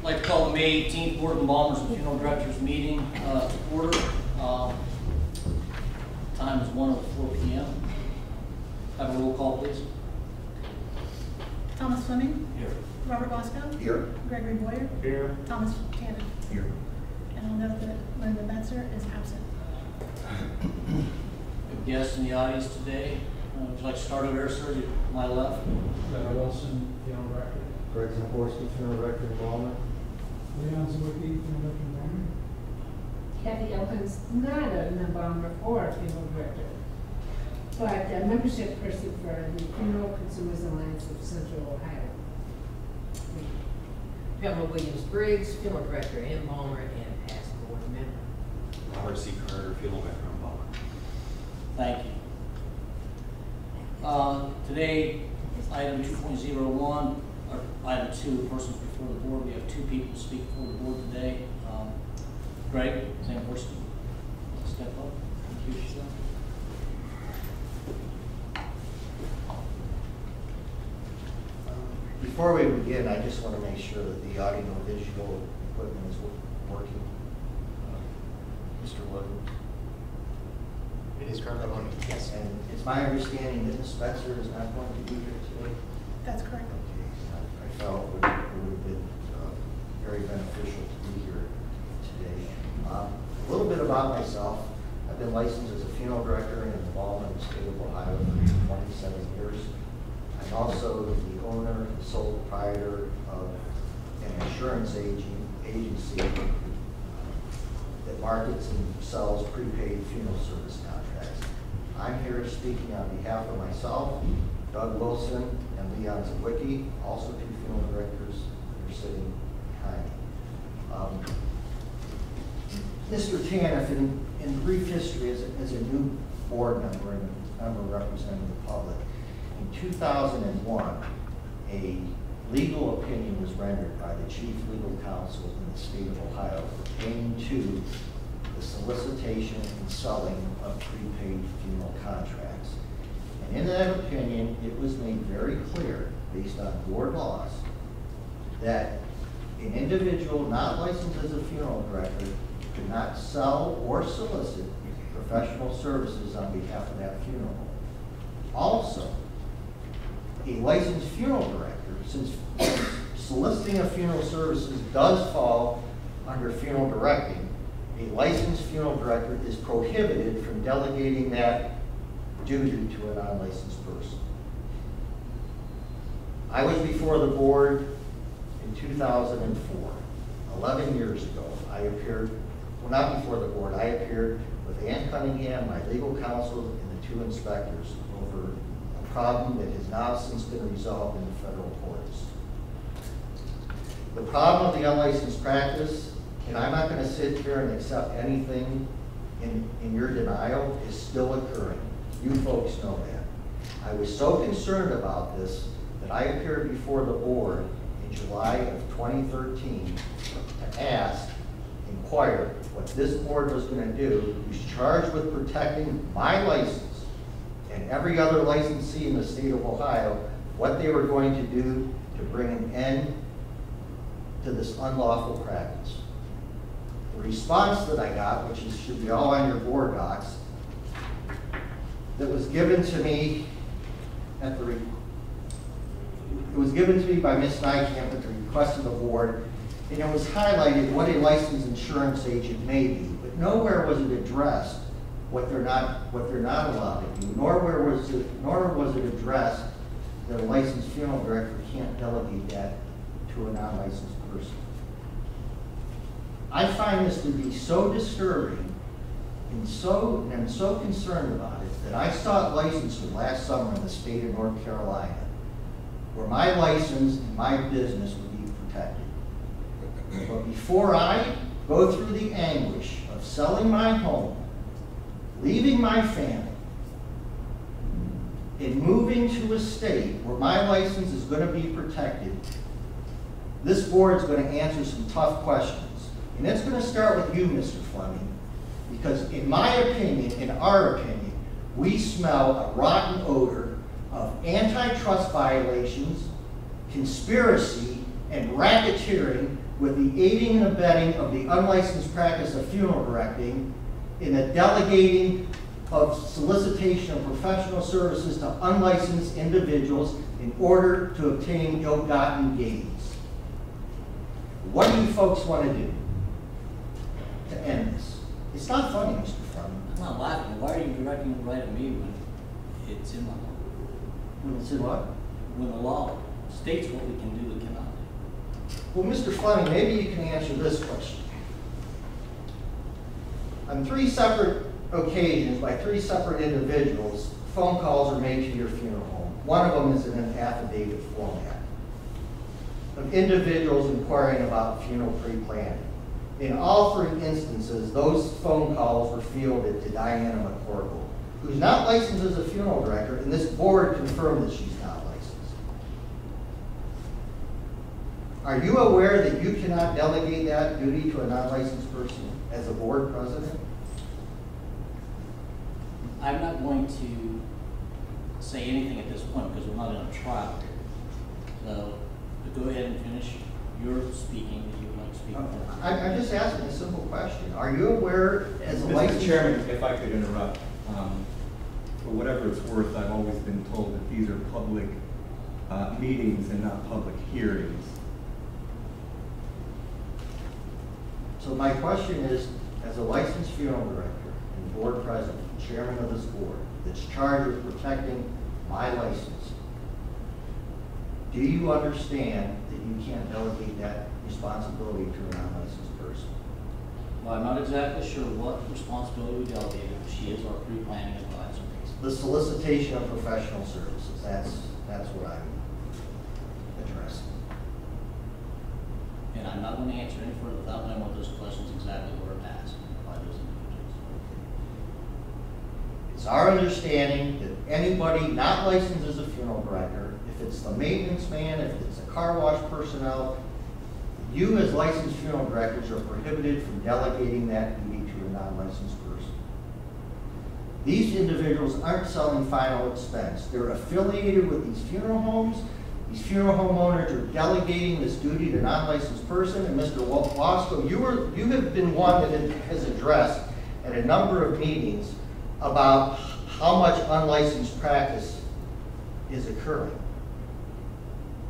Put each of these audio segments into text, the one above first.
I'd like to call the May 18th Board of Embalmers and Funeral Directors meeting to order. Time is 1:04 p.m. Have a roll call, please. Thomas Fleming. Here. Robert Bosco. Here. Gregory Boyer. Here. Thomas Cannon. Here. And I'll note that Linda Betzer is absent. We have guests in the audience today. Would you like to start over there, sir? To my left. Doug Wilson, Funeral Director. Greg Zaborski, Funeral Director, Embalmer. Leon Zwicky, Funeral Director. Kathy Elkins, not an embalmer or a funeral director, but a membership person for the Funeral Consumers Alliance of Central Ohio. Pamela Williams-Briggs, Funeral Director, Embalmer, and past board member. Robert C. Carter, Funeral Director, Embalmer. Thank you. Today, item 2.01, or item 2, persons before the board. We have 2 people to speak before the board today. Greg, same person. Step up. Introduce yourself. Before we begin, I just want to make sure that the audio-visual equipment is working. Mr. Williams? It is currently on. Yes. And it's my understanding that Ms. Betzer is not going to be here today? That's correct. Okay, I felt it would have been very beneficial to be here today. A little bit about myself. I've been licensed as a funeral director and involved in the state of Ohio for 27 years. I'm also the owner and sole proprietor of an insurance agency that markets and sells prepaid funeral service contracts. I'm here speaking on behalf of myself, Doug Wilson, and Leon Zwicky, also 2 funeral directors that are sitting behind me. Mr. Tanif, in brief history, as a new board member and a member representing the public, in 2001, a legal opinion was rendered by the chief legal counsel in the state of Ohio pertaining to the solicitation and selling of prepaid funeral contracts. And in that opinion, it was made very clear, based on board laws, that an individual not licensed as a funeral director could not sell or solicit professional services on behalf of that funeral home. Also, a licensed funeral director, since soliciting of funeral services does fall under funeral directing, a licensed funeral director is prohibited from delegating that duty to a non-licensed person. I was before the board in 2004, 11 years ago. I appeared, well, not before the board, I appeared with Ann Cunningham, my legal counsel, and the 2 inspectors over a problem that has now since been resolved in the federal courts. The problem of the unlicensed practice, and I'm not going to sit here and accept anything in your denial, is still occurring. You folks know that. I was so concerned about this that I appeared before the board in July of 2013 to ask, inquire what this board was going to do, who's charged with protecting my license and every other licensee in the state of Ohio, what they were going to do to bring an end to this unlawful practice. The response that I got, which should be all on your board docs, that was given to me at the, it was given to me by Ms. Nykamp at the request of the board, and it was highlighted what a licensed insurance agent may be, but nowhere was it addressed what they're not allowed to do, nor was it addressed that a licensed funeral director can't delegate that to a non-licensed person. I find this to be so disturbing and I'm so concerned about it that I sought licensure last summer in the state of North Carolina, where my license and my business would be protected. But before I go through the anguish of selling my home, leaving my family, and moving to a state where my license is going to be protected, this board is going to answer some tough questions. And it's going to start with you, Mr. Fleming, because in my opinion, in our opinion, we smell a rotten odor of antitrust violations, conspiracy, and racketeering with the aiding and abetting of the unlicensed practice of funeral directing in the delegating of solicitation of professional services to unlicensed individuals in order to obtain ill-gotten gains. What do you folks want to do to end this? It's not funny, Mr. Fleming. I'm not laughing. Why are you directing it right at me when it's in the law? When it's in what? When the law states what we can do and cannot do. Well, Mr. Fleming, maybe you can answer this question. On 3 separate occasions, by 3 separate individuals, phone calls are made to your funeral home. One of them is in an affidavit format of individuals inquiring about funeral pre-planning. In all 3 instances, those phone calls were fielded to Diana McCorkle, who's not licensed as a funeral director, and this board confirmed that she's not licensed. Are you aware that you cannot delegate that duty to a non-licensed person as a board president? I'm not going to say anything at this point because we're not in a trial here. So, but go ahead and finish your speaking that you would like to speak. I'm just asking a simple question. Are you aware as a licensed... Mr. Chairman, if I could interrupt, for whatever it's worth, I've always been told that these are public meetings and not public hearings. So my question is, as a licensed funeral director and board president, chairman of this board, that's charged with protecting my license, do you understand that you can't delegate that responsibility to a non-licensed person? Well, I'm not exactly sure what responsibility we delegated. She is our pre-planning advisor. The solicitation of professional services, that's what I'm addressing. And I'm not going to answer any further without knowing what those questions exactly were asked by those individuals. It's our understanding that anybody not licensed as a funeral director, if it's the maintenance man, if it's a car wash personnel, you as licensed funeral directors are prohibited from delegating that duty to a non-licensed person. These individuals aren't selling final expense. They're affiliated with these funeral homes. These funeral home owners are delegating this duty to a non-licensed person. And Mr. Wasco, you have been one that has addressed at a number of meetings about how much unlicensed practice is occurring.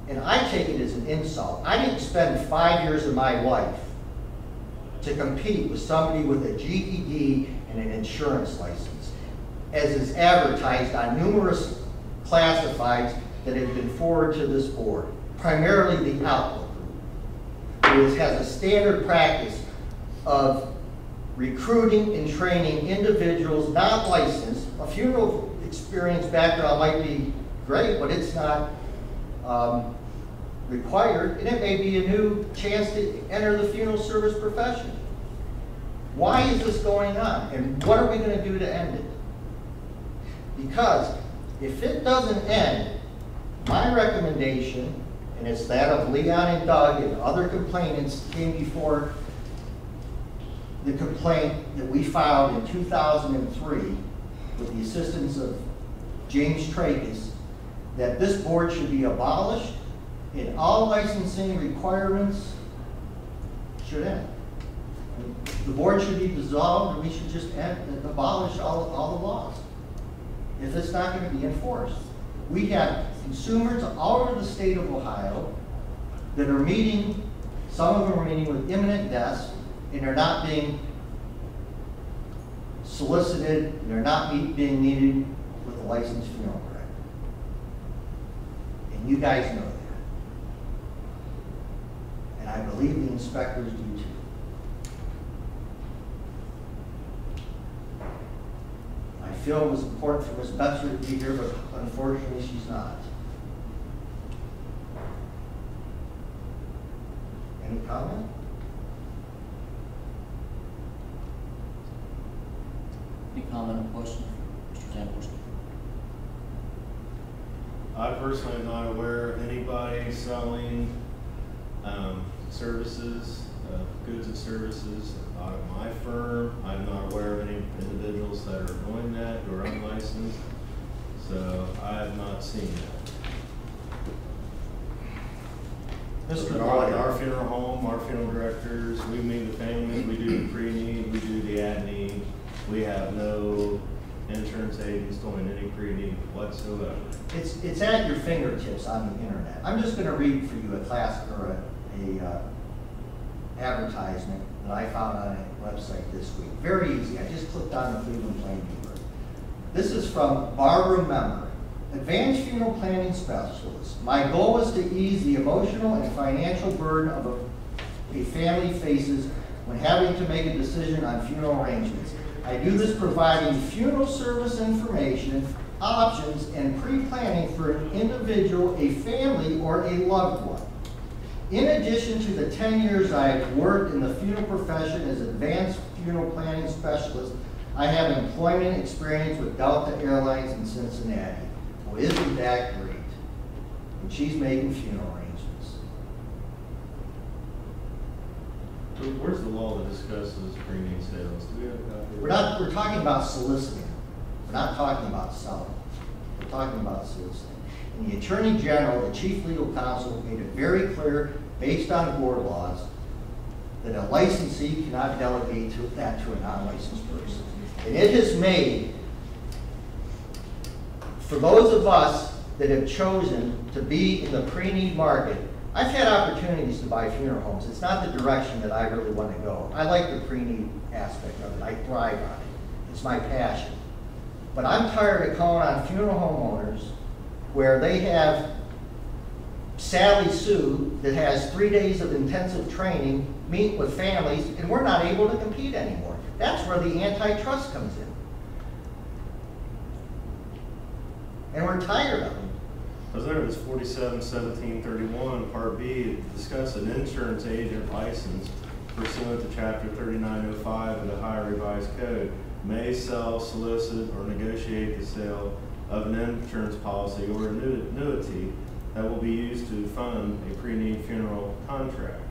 And I take it as an insult. I didn't spend 5 years of my life to compete with somebody with a GED and an insurance license, as is advertised on numerous classifieds that have been forwarded to this board, primarily the Outlook Group, which has a standard practice of recruiting and training individuals not licensed. A funeral experience background might be great, but it's not required, and it may be a new chance to enter the funeral service profession. Why is this going on, and what are we going to do to end it? Because if it doesn't end, my recommendation, and it's that of Leon and Doug and other complainants came before the complaint that we filed in 2003 with the assistance of James Tracus, that this board should be abolished and all licensing requirements should end. The board should be dissolved, and we should just abolish all the laws if it's not going to be enforced. We have consumers all over the state of Ohio that are meeting, some of them are meeting with imminent deaths, and they're not being solicited, and they're not being needed with a licensed funeral director. And you guys know that. And I believe the inspectors do too. I feel it was important for Ms. Betzer to be here, but unfortunately she's not. Any comment? Any comment or question, Mr. Zamborski? I personally am not aware of anybody selling services, goods and services out of my firm. I'm not aware of any individuals that are doing that who are unlicensed, so I have not seen that. Mr. Like Boyer. our funeral home, our funeral directors, we meet the families, we do the pre-need, we do the ad-need. We have no insurance agents doing any pre-need whatsoever. It's at your fingertips on the internet. I'm just going to read for you a class or a advertisement that I found on a website this week. Very easy. I just clicked on the Cleveland Plain Dealer. This is from Barbara Member, Advanced Funeral Planning Specialist. My goal is to ease the emotional and financial burden of a family faces when having to make a decision on funeral arrangements. I do this providing funeral service information, options, and pre-planning for an individual, a family, or a loved one. In addition to the 10 years I have worked in the funeral profession as advanced funeral planning specialist, I have employment experience with Delta Airlines in Cincinnati. Well, isn't that great? And she's making funeral arrangements. So where's the law that discusses pre-need sales? Do we have a copy? We're talking about soliciting. We're not talking about selling. We're talking about soliciting. And the Attorney General, the Chief Legal Counsel, made it very clear, based on board laws, that a licensee cannot delegate that to a non-licensed person. And it has made, for those of us that have chosen to be in the pre-need market, I've had opportunities to buy funeral homes. It's not the direction that I really want to go. I like the pre-need aspect of it. I thrive on it. It's my passion. But I'm tired of calling on funeral homeowners where they have Sally Sue that has 3 days of intensive training, meet with families, and we're not able to compete anymore. That's where the antitrust comes in. And we're tired of them. I was there, it was 47-1731, Part B, it discussed an insurance agent license pursuant to Chapter 3905 of the Ohio Revised Code may sell, solicit, or negotiate the sale of an insurance policy or annuity that will be used to fund a pre-need funeral contract.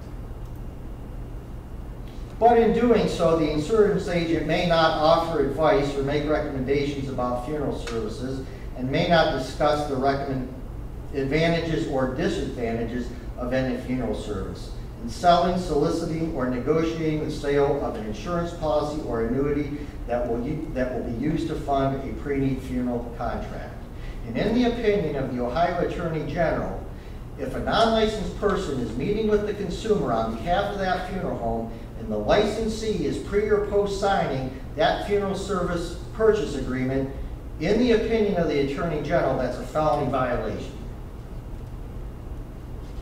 But in doing so, the insurance agent may not offer advice or make recommendations about funeral services and may not discuss the advantages or disadvantages of any funeral service. In selling, soliciting, or negotiating the sale of an insurance policy or annuity that will be used to fund a pre-need funeral contract. And in the opinion of the Ohio Attorney General, if a non-licensed person is meeting with the consumer on behalf of that funeral home and the licensee is pre or post signing that funeral service purchase agreement, in the opinion of the Attorney General, that's a felony violation.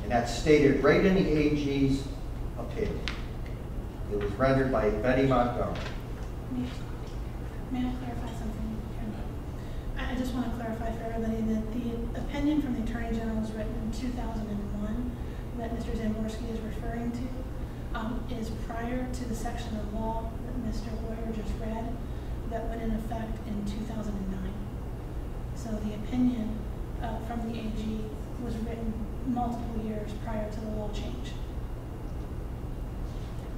And that's stated right in the AG's opinion. It was rendered by Betty Montgomery. May I clarify something? I just want to clarify for everybody that the opinion from the Attorney General was written in 2001 that Mr. Zamborski is referring to is prior to the section of law that Mr. Boyer just read that went in effect in 2009. So the opinion from the AG was written multiple years prior to the law change.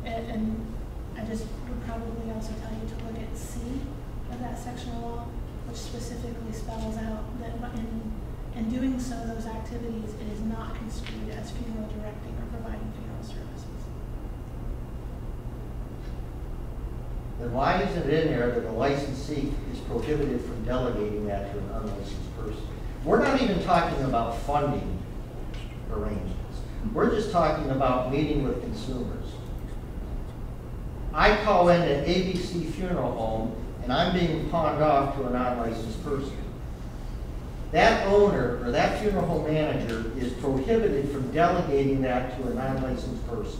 And I just would probably also tell you to look at C of that section of law, which specifically spells out that in doing so, those activities, it is not construed as funeral directing or providing funeral services. Then why is it in there that the licensee is prohibited from delegating that to an unlicensed person? We're not even talking about funding arrangements. We're just talking about meeting with consumers. I call in an ABC funeral home and I'm being pawned off to a non-licensed person. That owner or that funeral home manager is prohibited from delegating that to a non-licensed person.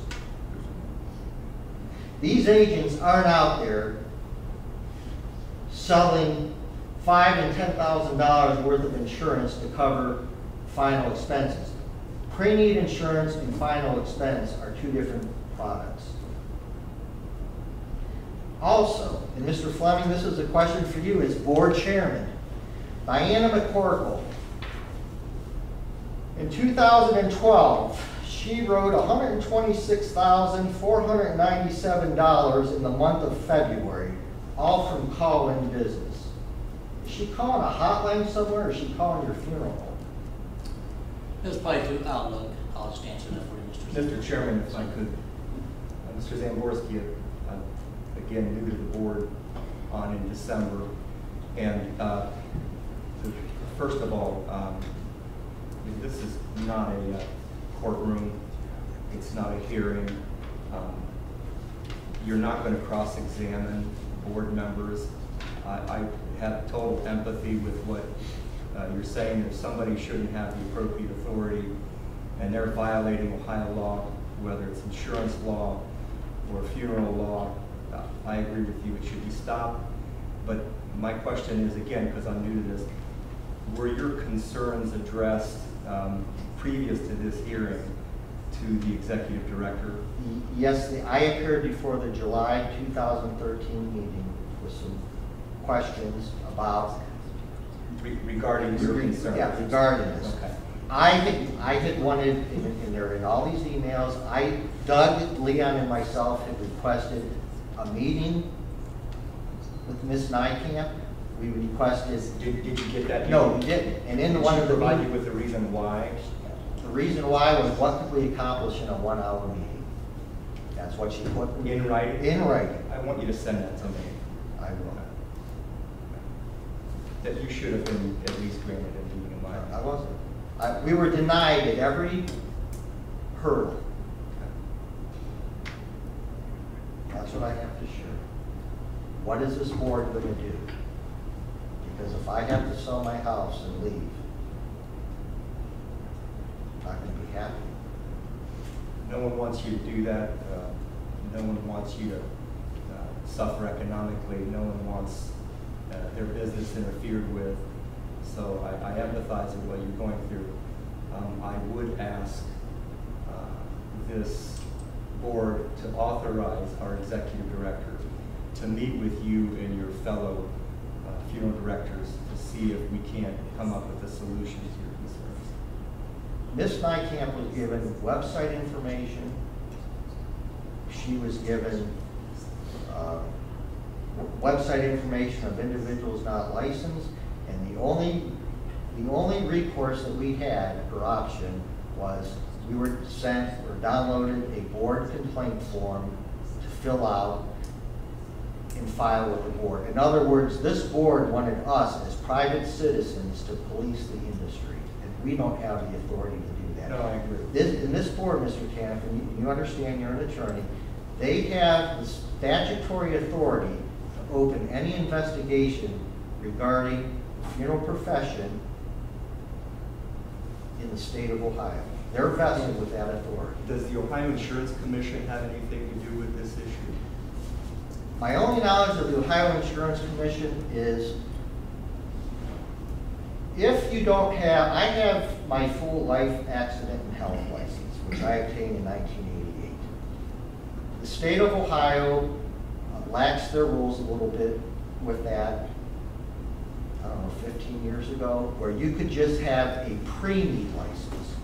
These agents aren't out there selling $5,000 and $10,000 worth of insurance to cover final expenses. Pre-need insurance and final expense are two different products. Also, and Mr. Fleming, this is a question for you as board chairman. Diana McCorkle, in 2012, she wrote $126,497 in the month of February, all from call-in business. Is she calling a hotline somewhere, or is she calling your funeral home? It was probably through Outlook. I'll just answer that for you, Mr. Mr. Chairman, if I could, Mr. Zamborski, again, new to the board on in December. And first of all, this is not a courtroom. It's not a hearing. You're not going to cross-examine board members. I have total empathy with what you're saying. If somebody shouldn't have the appropriate authority and they're violating Ohio law, whether it's insurance law or funeral law, I agree with you, it should be stopped. But my question is, again, because I'm new to this, were your concerns addressed previous to this hearing to the executive director? Yes, I appeared before the July 2013 meeting with some questions about Regarding your concerns? Yeah, regarding this. Okay. I had wanted, and they're in all these emails, Doug, Leon, and myself had requested a meeting with Ms. Nykamp. We requested. Did you get that? No, we didn't. And in one of the provide you with the reason why? The reason why was what could we accomplish in a 1-hour meeting? That's what she put In writing? In writing. I want you to send that to me. I will. That you should have been at least granted a meeting in my I wasn't. We were denied at every hurdle. That's what I have to share. What is this board going to do? Because if I have to sell my house and leave, I'm not going to be happy. No one wants you to do that. No one wants you to suffer economically. No one wants their business interfered with. So I empathize with what you're going through. I would ask this board to authorize our executive director to meet with you and your fellow funeral directors to see if we can't come up with a solution to your concerns. Ms. Nykamp was given website information. She was given website information of individuals not licensed, and the only recourse that we had, or option, was we were sent or downloaded a board complaint form to fill out and file with the board. In other words, this board wanted us as private citizens to police the industry, and we don't have the authority to do that. No, I agree. In this board, Mr. Tanif, and you understand you're an attorney, they have the statutory authority to open any investigation regarding the funeral profession in the state of Ohio. They're vested with that authority. Does the Ohio Insurance Commission have anything to do with this issue? My only knowledge of the Ohio Insurance Commission is if you don't have, I have my full life accident and health license, which I obtained in 1988. The state of Ohio laxed their rules a little bit with that, I don't know, 15 years ago, where you could just have a pre-need license.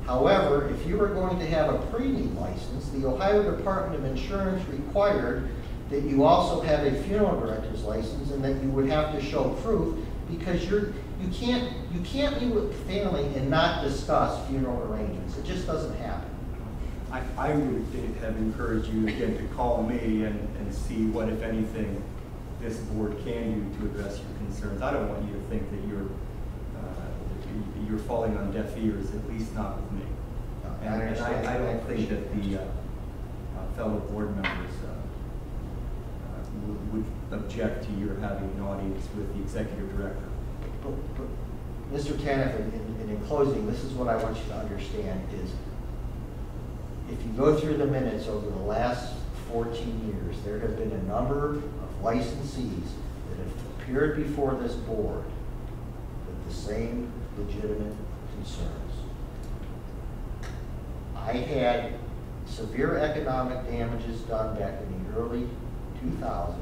However, if you were going to have a pre-need license, the Ohio Department of Insurance required that you also have a funeral director's license and that you would have to show proof, because you can't meet with the family and not discuss funeral arrangements. It just doesn't happen. I would have encouraged you again to call me and see what, if anything, this board can do to address your concerns. I don't want you to think that you're falling on deaf ears, at least not with me. And I don't think that the fellow board members would object to your having an audience with the executive director. But Mr. Tanif, and in closing, this is what I want you to understand is, if you go through the minutes over the last 14 years, there have been a number of licensees that have appeared before this board with the same legitimate concerns. I had severe economic damages done back in the early 2000s.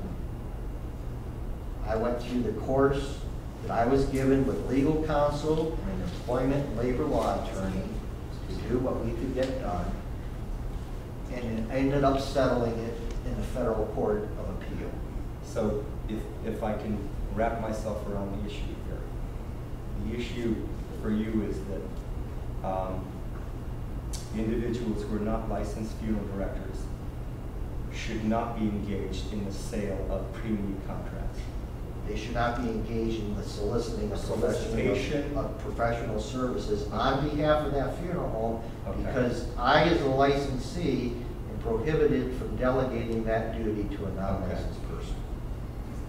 I went through the course that I was given with legal counsel and an employment and labor law attorney to do what we could get done, and ended up settling it in the federal court of appeal. So if I can wrap myself around the issue here, the issue for you is that individuals who are not licensed funeral directors should not be engaged in the sale of pre-need contracts. They should not be engaged in the soliciting of Solicitation. professional services on behalf of that funeral home, Okay. because I, as a licensee, am prohibited from delegating that duty to a non-licensed person.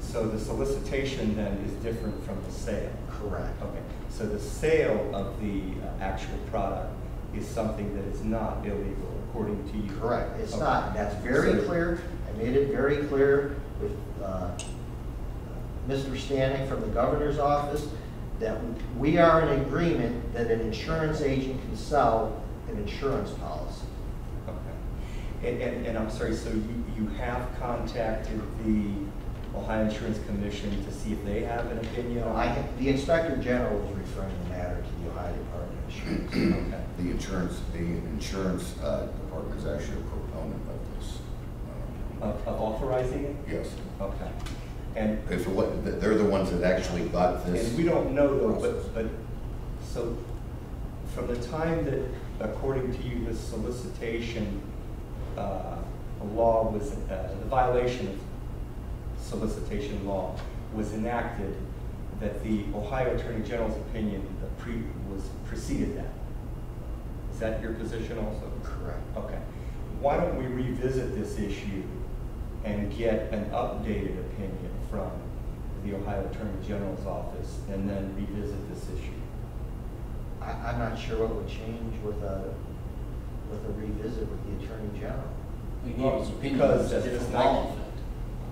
So the solicitation then is different from the sale. Correct. Okay, so the sale of the actual product is something that is not illegal according to you? Correct, it's Okay. not, and that's very So- clear. I made it very clear with Mr. Stanek from the governor's office that we are in agreement that an insurance agent can sell an insurance policy. Okay. And I'm sorry, so you have contacted the Ohio Insurance Commission to see if they have an opinion on? The Inspector General was referring the matter to the Ohio Department of Insurance. Okay. The insurance department is actually a proponent of this. Of authorizing it? Yes. Okay. And If what, they're the ones that actually got this. And we don't know though, process. but, so from the time that, according to you, the solicitation law was, the violation of solicitation law was enacted, that the Ohio Attorney General's opinion preceded that. Is that your position also? Correct. Okay. Why don't we revisit this issue and get an updated opinion from the Ohio Attorney General's office and then revisit this issue? I'm not sure what would change with a revisit with the Attorney General. He gave his opinion Because when it was a it's different not- law in effect.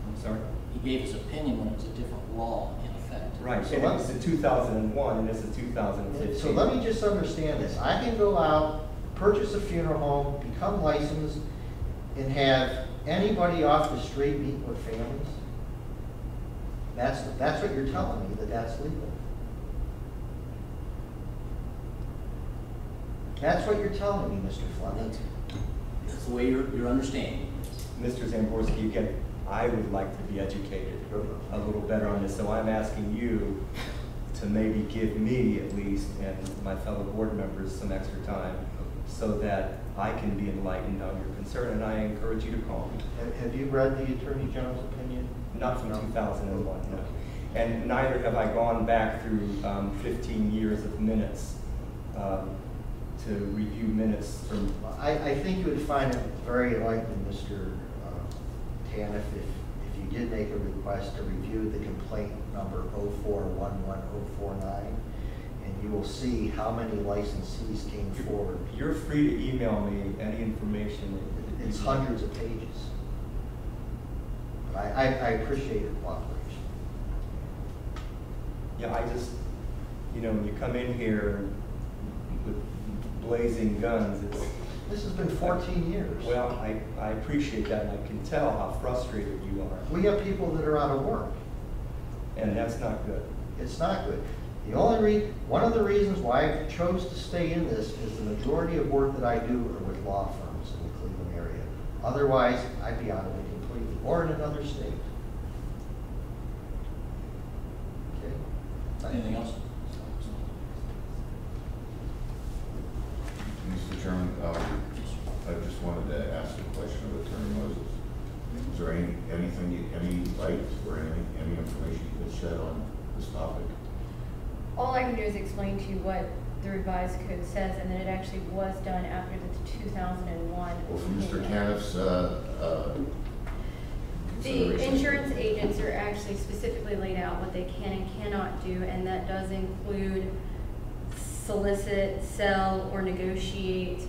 I'm sorry? He gave his opinion when it was a different law in effect. Right, So and it let's- was in 2001 and this is 2015. So let me just understand this. I can go out, purchase a funeral home, become licensed, and have anybody off the street meet with families? That's what you're telling me, that's legal. That's what you're telling me, Mr. Fleming. That's the way you're understanding. Mr. Zamborski, again, I would like to be educated a little better on this, so I'm asking you to maybe give me at least, and my fellow board members, some extra time so that I can be enlightened on your concern, and I encourage you to call me. Have you read the Attorney General's opinion? Not from No. 2001, no. And neither have I gone back through 15 years of minutes to review minutes from. I think you would find it very enlightening, Mr. Tan, if you did make a request to review the complaint number 0411049, and you will see how many licensees came forward. You're free to email me any information. that It's you'd like. hundreds of pages. But I appreciate your cooperation. Yeah, I just, when you come in here with blazing guns, it's, This has been 14 years. well, I appreciate that, and I can tell how frustrated you are, We have people that are out of work. and that's not good. It's not good. One of the reasons why I chose to stay in this is the majority of work that I do are with law firms in the Cleveland area. Otherwise, I'd be out of it completely, or in another state. Okay? Anything else? Mr. Chairman, I just wanted to ask a question of Attorney Moses. Is there any light or any information you can shed on this topic? All I can do is explain to you what the revised code says, and that it actually was done after the 2001. Well, from Mr. opinion. Caniff's The consideration. insurance agents are actually specifically laid out what they can and cannot do, and that does include solicit, sell, or negotiate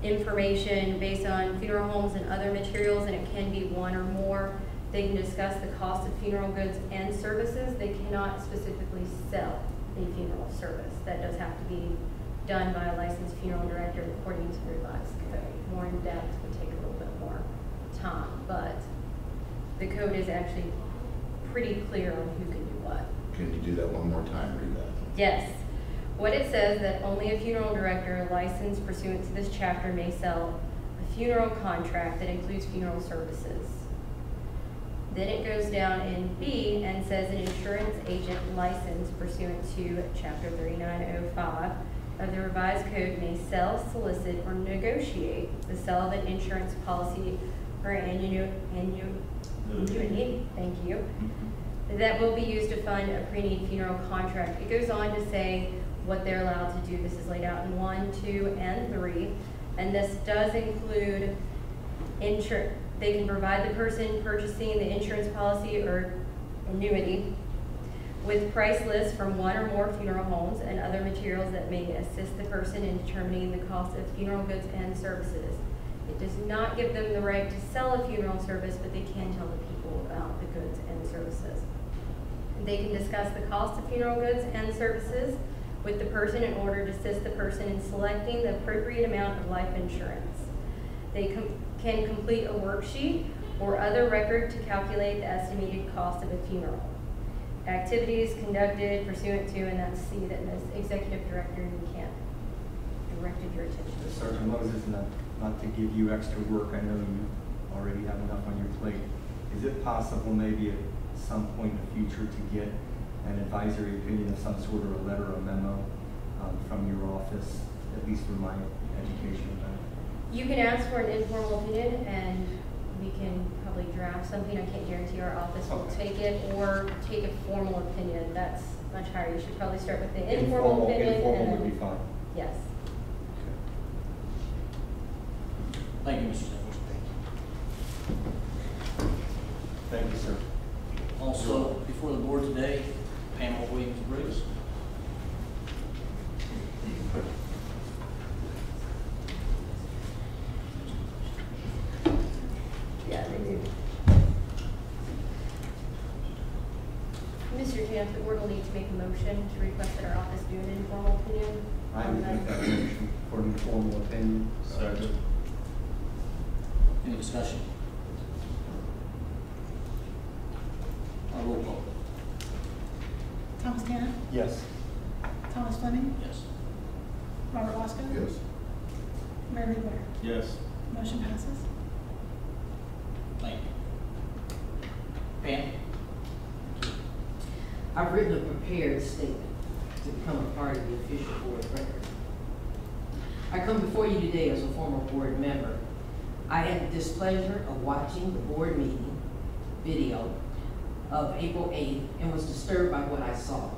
information based on funeral homes and other materials, and it can be one or more. They can discuss the cost of funeral goods and services. They cannot specifically sell a funeral service. That does have to be done by a licensed funeral director according to the revised code. More in depth would take a little bit more time, but the code is actually pretty clear on who can do what. Can you do that one more time, read that? Yes. What it says that only a funeral director licensed pursuant to this chapter may sell a funeral contract that includes funeral services. Then it goes down in B and says an insurance agent licensed pursuant to chapter 3905 of the revised code may sell, solicit, or negotiate the sale of an insurance policy or annuity, thank you, that will be used to fund a pre-need funeral contract. It goes on to say what they're allowed to do. This is laid out in 1, 2, and 3. And this does include they can provide the person purchasing the insurance policy or annuity with price lists from one or more funeral homes and other materials that may assist the person in determining the cost of funeral goods and services. It does not give them the right to sell a funeral service, but they can tell the people about the goods and services. They can discuss the cost of funeral goods and services with the person in order to assist the person in selecting the appropriate amount of life insurance. They can complete a worksheet or other record to calculate the estimated cost of a funeral. Activities conducted pursuant to, and that's C that Ms. Executive Director Niekamp directed your attention to. Sergeant Moses, not to give you extra work, I know you already have enough on your plate. Is it possible maybe at some point in the future to get an advisory opinion of some sort, or a letter or memo from your office, at least for my education about it? You can ask for an informal opinion, and we can probably draft something. I can't guarantee our office will take it, or take a formal opinion. That's much higher. You should probably start with the informal opinion. Informal and would then, be fine. yes. Thank you, Mr. Edwards. Thank you, sir. Also, before the board today, Pamela Williams-Briggs. Yeah, they do. Mr. Camp, the board will need to make a motion to request that our office do an informal opinion. I would make that motion for an informal opinion. Second. Any discussion? Roll call. Thomas Tanner, Yes. Thomas Fleming, Yes. Robert Wasco. Yes. Mary Lee Boyer. Yes. Motion passes. Thank you. Pam? I've written a prepared statement to become a part of the official board record. I come before you today as a former board member. I had the displeasure of watching the board meeting video of April 8th and was disturbed by what I saw.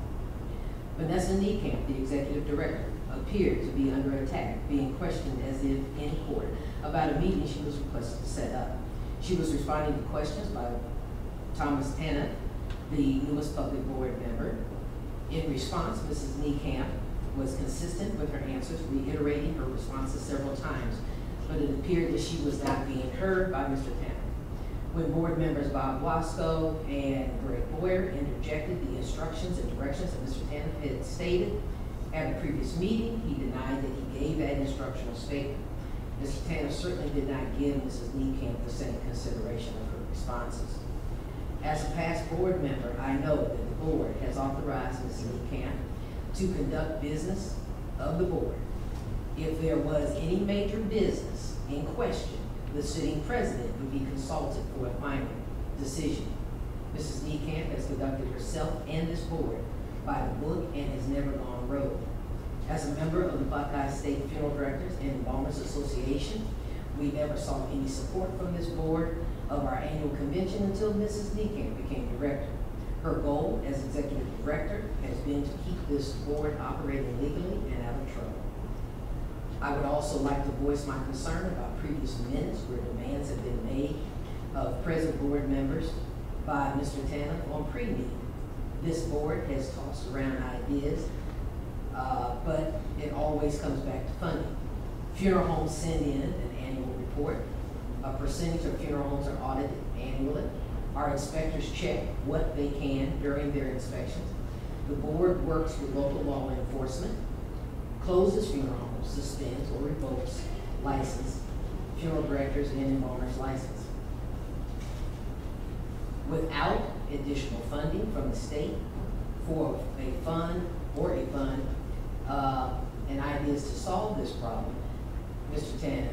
Vanessa Niekamp, the executive director, appeared to be under attack, being questioned as if in court about a meeting she was requested to set up. She was responding to questions by Thomas Tanner, the newest public board member. In response, Mrs. Niekamp was consistent with her answers, reiterating her responses several times, but it appeared that she was not being heard by Mr. Tanner. When board members Bob Wasco and Greg Boyer interjected the instructions and directions that Mr. Tanner had stated at a previous meeting, he denied that he gave that instructional statement. Mr. Tanner certainly did not give Mrs. Niekamp the same consideration of her responses. As a past board member, I know that the board has authorized Mrs. Niekamp to conduct business of the board. If there was any major business in question, the sitting president would be consulted for a final decision. Mrs. Niekamp has conducted herself and this board by the book and has never gone rogue. As a member of the Buckeye State Funeral Directors and Embalmers Association, we never saw any support from this board of our annual convention until Mrs. Niekamp became director. Her goal as executive director has been to keep this board operating legally and out of trouble. I would also like to voice my concern about previous minutes where demands have been made of present board members by Mr. Tanner on pre-meeting. This board has tossed around ideas, but it always comes back to funding. Funeral homes send in an annual report. A percentage of funeral homes are audited annually. Our inspectors check what they can during their inspections. The board works with local law enforcement, closes funeral homes, suspends or revokes license, funeral directors and embalmers license. Without additional funding from the state for a fund and ideas to solve this problem, Mr. Tanner,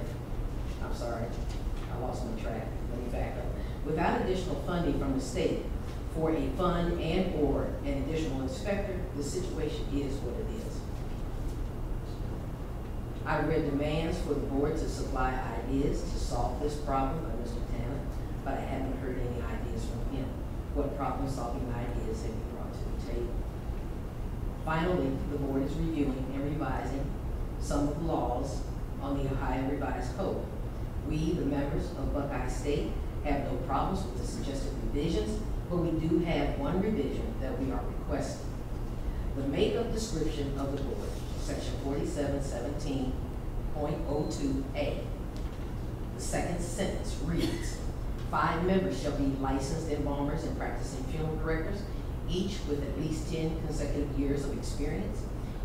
I'm sorry, I lost my track, let me back up. Without additional funding from the state for a fund and or an additional inspector, the situation is what it is. I read demands for the board to supply ideas to solve this problem by Mr. Tanner, but I haven't heard any ideas from him. What problem-solving ideas have you brought to the table? Finally, the board is reviewing and revising some of the laws on the Ohio Revised Code. We, the members of Buckeye State, have no problems with the suggested revisions, but we do have one revision that we are requesting. The makeup description of the board, section 4717.02A. The second sentence reads, 5 members shall be licensed embalmers and practicing funeral directors, each with at least 10 consecutive years of experience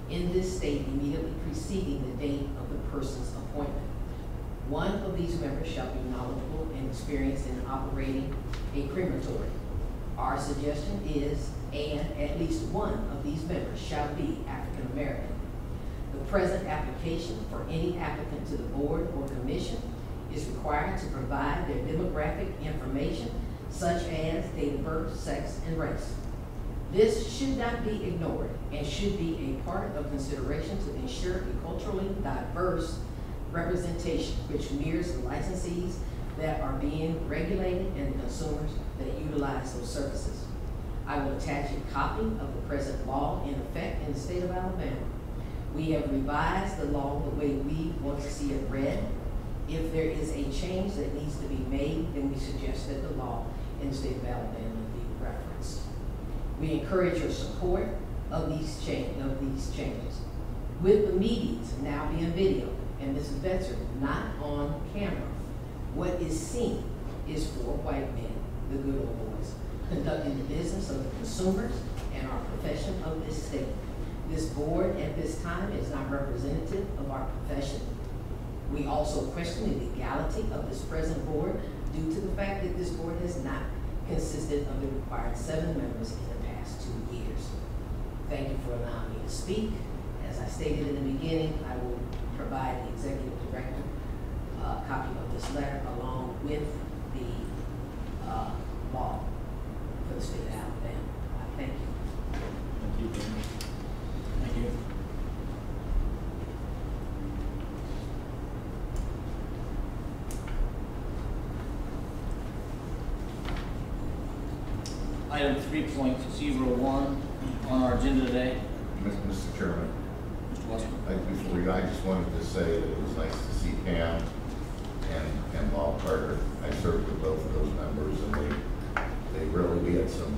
in this state immediately preceding the date of the person's appointment. One of these members shall be knowledgeable and experienced in operating a crematory. Our suggestion is, and at least one of these members shall be African American. The present application for any applicant to the board or commission is required to provide their demographic information such as date of birth, sex, and race. This should not be ignored and should be a part of consideration to ensure a culturally diverse representation which mirrors the licensees that are being regulated and the consumers that utilize those services. I will attach a copy of the present law in effect in the state of Alabama. We have revised the law the way we want to see it read. If there is a change that needs to be made, then we suggest that the law in the state of Alabama be referenced. We encourage your support of these changes. With the meetings now being video and Mrs. Betzer not on camera, what is seen is 4 white men, the good old boys, conducting the business of the consumers and our profession of this state. This board at this time is not representative of our profession. We also question the legality of this present board due to the fact that this board has not consisted of the required 7 members in the past 2 years. Thank you for allowing me to speak. As I stated in the beginning, I will provide the executive director a copy of this letter along with the law for the state of Alabama. Thank you. Thank you. Thank you. Item 3.01 on our agenda today. Mr. Chairman, Mr. Westbrook. before you, I just wanted to say that it was nice to see Pam and Bob Carter. I served with both of those members, and we had some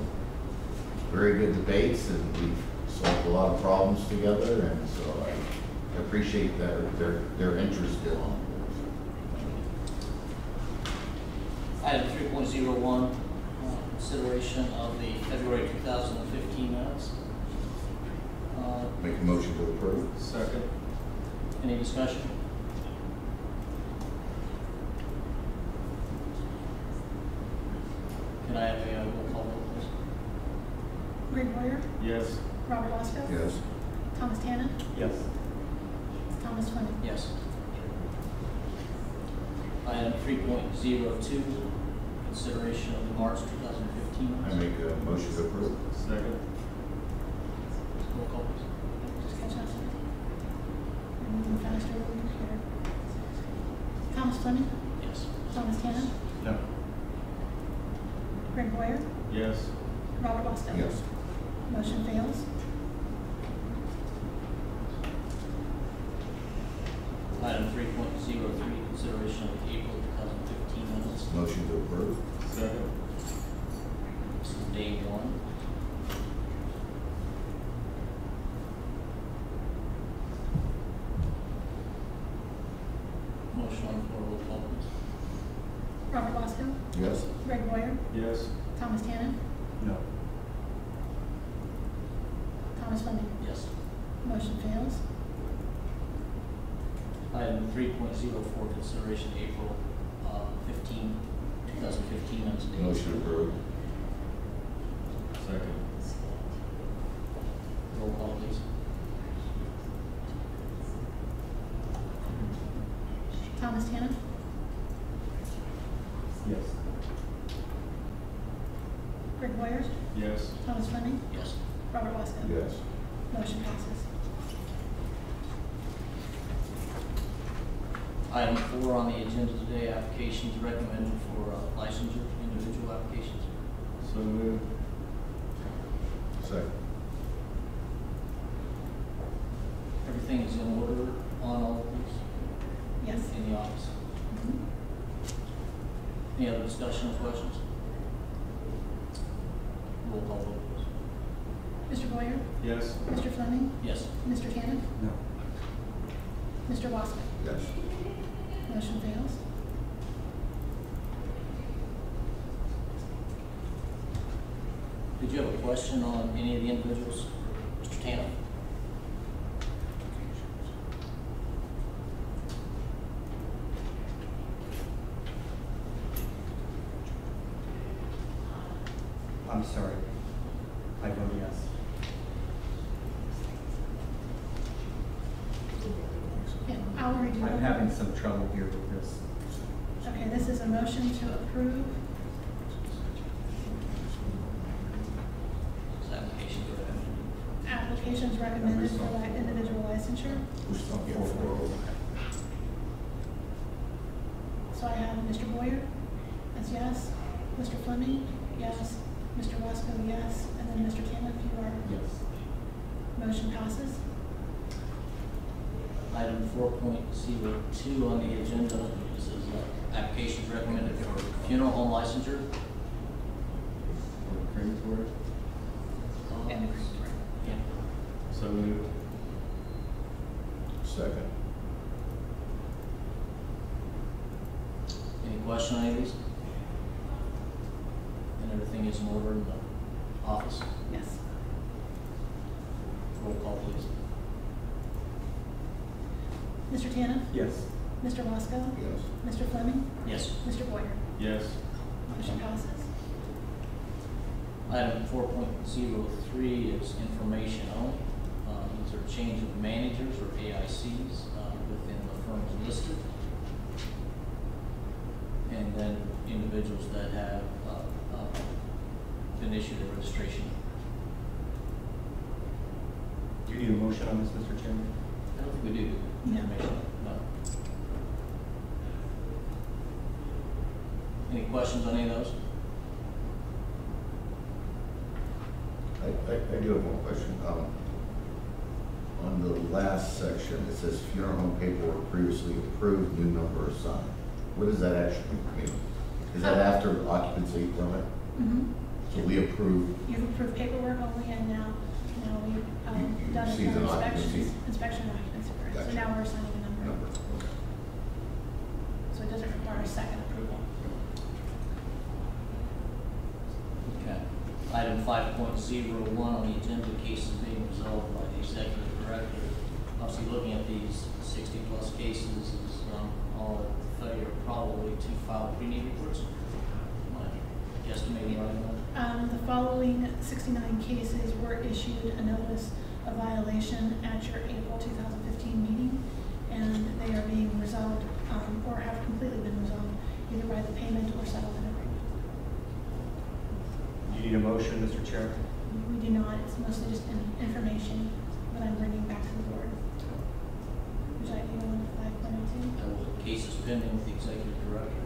very good debates, and we solved a lot of problems together, and so I appreciate their interest still on the board. Item 3.01, consideration of the February 2015 minutes. Make a motion to approve. Second. Any discussion? Can I have a roll call vote, please? Greg Boyer, Yes. Robert Wasco. Yes. Thomas Tanner, Yes. Thomas Fleming. Yes. Item 3.02, consideration of the March 2015 I minutes. make a motion to approve. Second. Roll call, please. Just catch up. Moving faster than the computer. Thomas Fleming, Yes. Thomas Tanner, No. Greg Boyer, Yes. Robert Wasco. Yes. Motion fails. Item 3.03, consideration of the April 2015 minutes. Motion to approve. Second. This is day 1. Motion on the floor, roll call, please. Robert Wasco, Yes. Greg Boyer, Yes. Thomas Tanner, No. Thomas Fleming. Yes. Motion fails. Item 3.04, consideration April 2015 minutes. Day Motion 2. approved. Second. Roll call, please. Thomas Tanner, Yes. Greg Boyer, Yes. Thomas Fleming, Yes. Robert Wasco. Yes. Motion passes. Item 4 on the agenda today, applications recommended for licensure, individual applications. So moved. Second. Everything is in order on all of these Yes. in the office. Mhm. Any other discussion or questions? Roll call vote, please. Mr. Boyer? Yes. Mr. Fleming? Yes. Mr. Tannen? No. Mr. Wassman? Yes. Motion fails. Did you have a question on any of the individuals? Mr. Tanner? I'm sorry. I vote yes. Yeah, I'll redo it. I'm having some trouble here with this. Okay, this is a motion to approve. Is application recommended? Applications recommended for individual licensure. So I have Mr. Boyer as yes, Mr. Fleming, yes, Mr. Wasco, yes, and then Mr. Tannen, if you are. Yes. Motion passes. Item 4.02 on the agenda, this is applications recommended for funeral home licensure. Crematory? And the crematory. Yeah. So moved. Second. Any question on any of these? And everything is in order in the office? Yes. Roll call, please. Mr. Tannen? Yes. Mr. Wasco? Yes. Mr. Fleming? Yes. Mr. Boyer? Yes. Motion passes. Item 4.03 is information only. These are change of managers or AICs within the firms listed. And then individuals that have been issued a registration. Do you need a motion on this, Mr. Chairman? I don't think we do. No. Information, no. Any questions on any of those? I do have one question. On the last section, it says funeral home paperwork previously approved, new number assigned. What does that actually mean? Is that after occupancy permit? Mm-hmm. So we approve, You've approved paperwork only, and now we've You done received an occupancy. inspection and occupancy permit. So Gotcha. now we're assigning a number. number. Okay. So it doesn't require a second approval. Okay. Item 5.01 on the agenda, cases being resolved by the executive director. Obviously, looking at these 60-plus cases is all failure probably to file pre-need reports. Am I guesstimating right now? The following 69 cases were issued a notice of violation at your April 2015 meeting, and they are being resolved or have completely been resolved either by the payment or settlement agreement. Do you need a motion, Mr. Chair? We do not. It's mostly just information that I'm bringing back to the board. Would you like me to go on to 5.02? There were cases pending with the executive director.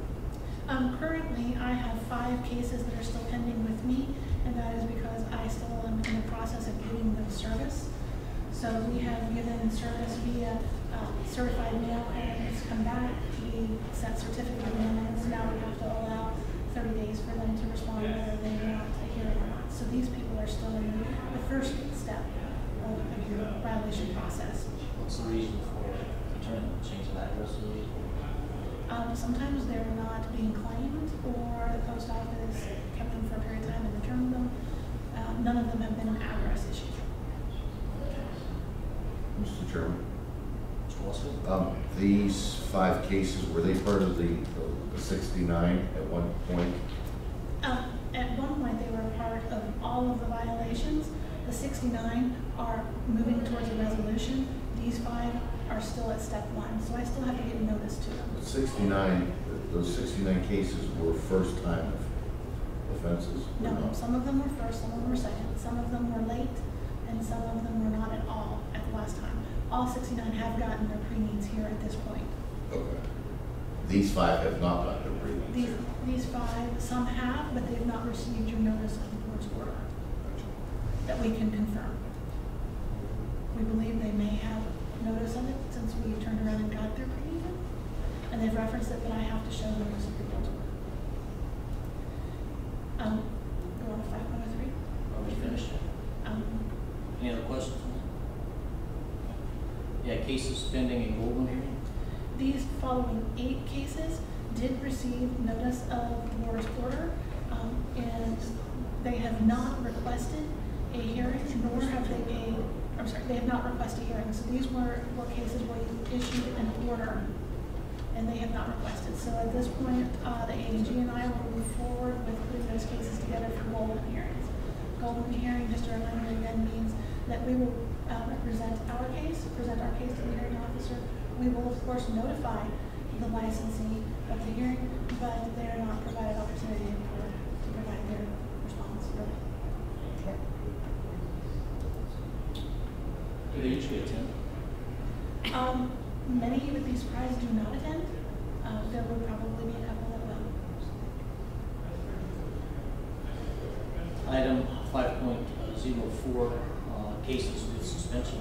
Currently, I have 5 cases that are still pending with me, and that is because I still am in the process of giving them service. So we have given service via certified mail, and it's come back. We set certificate of mailings. Now we have to allow 30 days for them to respond whether they want a hearing or not. So these people are still in the first step of the violation process. What's the reason for returning the change of address to these? Sometimes they're not being claimed, or the post office kept them for a period of time and returned them. None of them have been an address issue. Mr. Chairman, Mr. Wilson? these 5 cases, were they part of the 69 at one point? At one point, they were a part of all of the violations. The 69 are moving towards a resolution. These 5 are still at step 1, so I still have to get notice to them. The 69, those 69 cases were first-time offenses? or No, not? some of them were first, some of them were second, some of them were late, and some of them were not at all at the last time. All 69 have gotten their pre-needs here at this point. Okay. These 5 have not got their briefings. These 5, some have, but they have not received your notice of the board's order that we can confirm. We believe they may have notice of it since we turned around and got their briefing, and they've referenced it, but I have to show the notice of the board's order. Go on to 5.03. Are we finished? Any other questions? Yeah, cases pending in Goldman hearing? These following 8 cases did receive notice of the board's order, and they have not requested a hearing, nor have they have not requested a hearing. So these were cases where you issued an order, and they have not requested. So at this point, the AG and I will move forward with putting those cases together for Goldman hearings. Goldman hearing, just a reminder again, means that we will present our case to the hearing officer. We will, of course, notify the licensee of the hearing, but they are not provided opportunity to provide their response. Do they usually attend? Many, you would be surprised, do not attend. There would probably be a couple that will. Item 5.04, cases with suspension.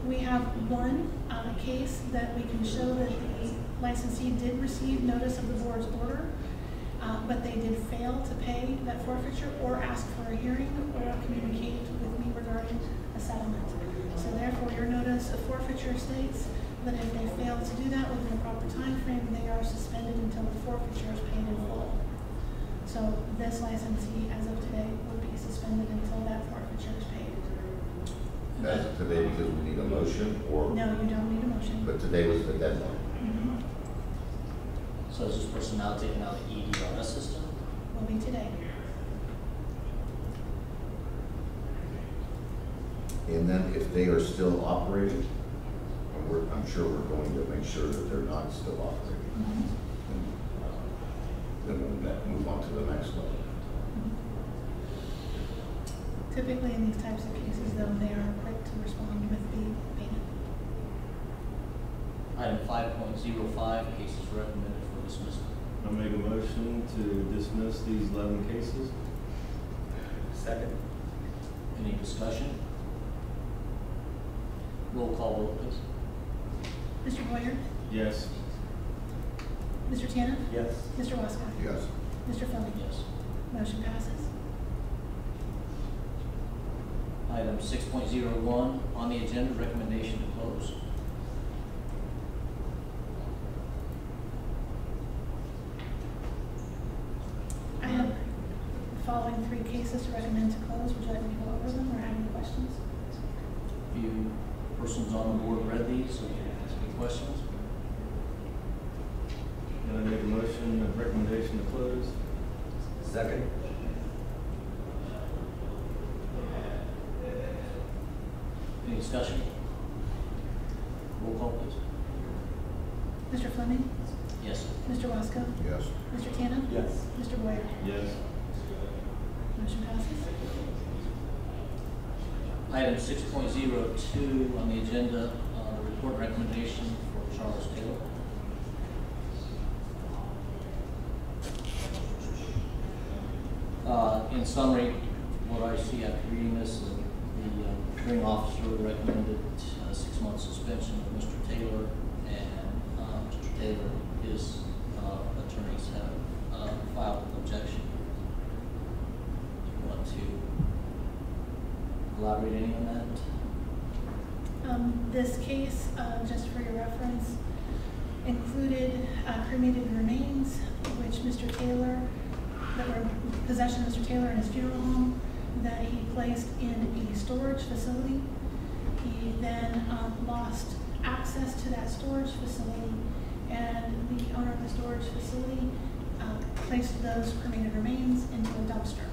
We have one case that we can show that the licensee did receive notice of the board's order, but they did fail to pay that forfeiture or ask for a hearing or communicate with me regarding a settlement. So therefore, your notice of forfeiture states that if they fail to do that within a proper time frame, they are suspended until the forfeiture is paid in full. So this licensee, as of today, would be suspended until that forfeiture is paid. As of today, because we need a motion, or? No, you don't need a motion. But today was the deadline. Mhm. So is this person now taking out the EDRS system? Will be today. And then if they are still operating, I'm sure we're going to make sure that they're not still operating. Then we'll move on to the next level. Typically, in these types of cases, though, they are quick to respond with the payment. Item 5.05, cases recommended for dismissal. I make a motion to dismiss these 11 cases. Second. Any discussion? Roll call vote, please. Mr. Boyer? Yes. Mr. Tanner? Yes. Mr. Waska? Yes. Mr. Fleming? Yes. Motion passes. Item 6.01, on the agenda, recommendation to close. I have the following 3 cases to recommend to close. Would you like me to go over them or have any questions? Few persons on the board read these, so any questions? Can I make a motion of recommendation to close? Second. Any discussion? Roll call, please. Mr. Fleming? Yes. Mr. Waska? Yes. Mr. Tanner? Yes. Mr. Boyer? Yes. Motion passes. Item 6.02 on the agenda, report recommendation for Charles Taylor. In summary, what I see after reading this is the hearing officer recommended 6-month suspension of Mr. Taylor, and Mr. Taylor, his attorneys have filed an objection. Do you want to elaborate any on that? This case, just for your reference, included cremated remains, which Mr. Taylor, that were in possession of Mr. Taylor in his funeral home, that he placed in a storage facility. He then lost access to that storage facility, and the owner of the storage facility placed those cremated remains into a dumpster.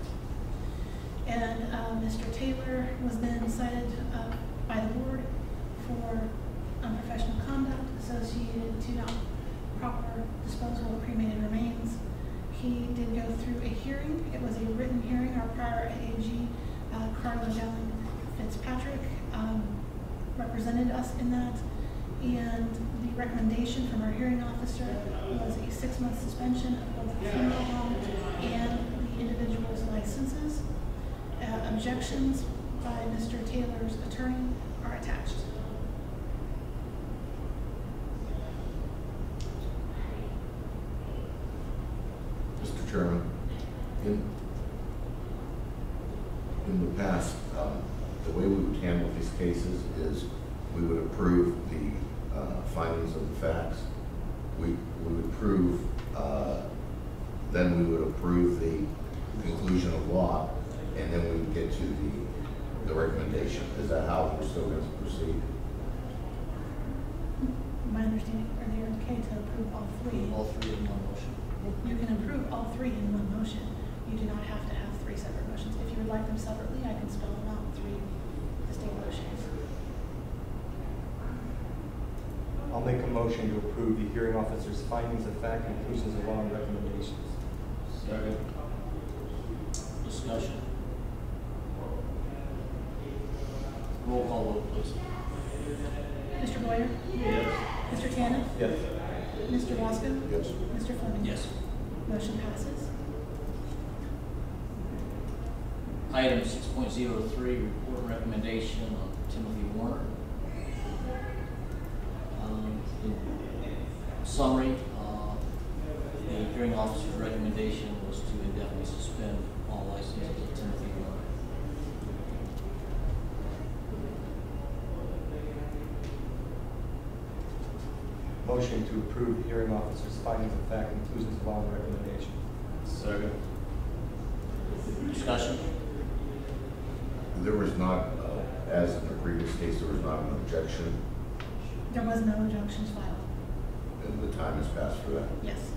And Mr. Taylor was then cited by the board for unprofessional conduct associated to not proper disposal of cremated remains. He did go through a hearing. It was a written hearing. Our prior AAG, Carla Gelling Fitzpatrick, represented us in that. And the recommendation from our hearing officer was a 6-month suspension of both the funeral home and the individual's licenses. Objections by Mr. Taylor's attorney are attached. Mr. Chairman, in the past, the way we would handle these cases is we would approve the findings of the facts. We would approve, then we would approve the conclusion of law, and then we would get to the recommendation. Is that how we're still going to proceed? My understanding, are they okay to approve all three? All three in one motion. You can approve all three in one motion. You do not have to have 3 separate motions. If you would like them separately, I can spell them out, 3 distinct motions. I'll make a motion to approve the hearing officer's findings of fact, conclusions of law, and recommendations. Second. Discussion. Roll call vote, please. Mr. Boyer? Yes. Mr. Tannen? Yes. Mr. Wasco? Yes. Mr. Fleming? Yes. Motion passes. Item 6.03, report and recommendation on Timothy Warner. In summary, the hearing officer's recommendation was to indefinitely suspend all licenses of Timothy Warner. Motion to approve the hearing officer's findings of fact, conclusions of law, and recommendations. Second. Discussion. There was not, as in the previous case, there was not an objection, There was no objections filed. and the time has passed for that. Yes.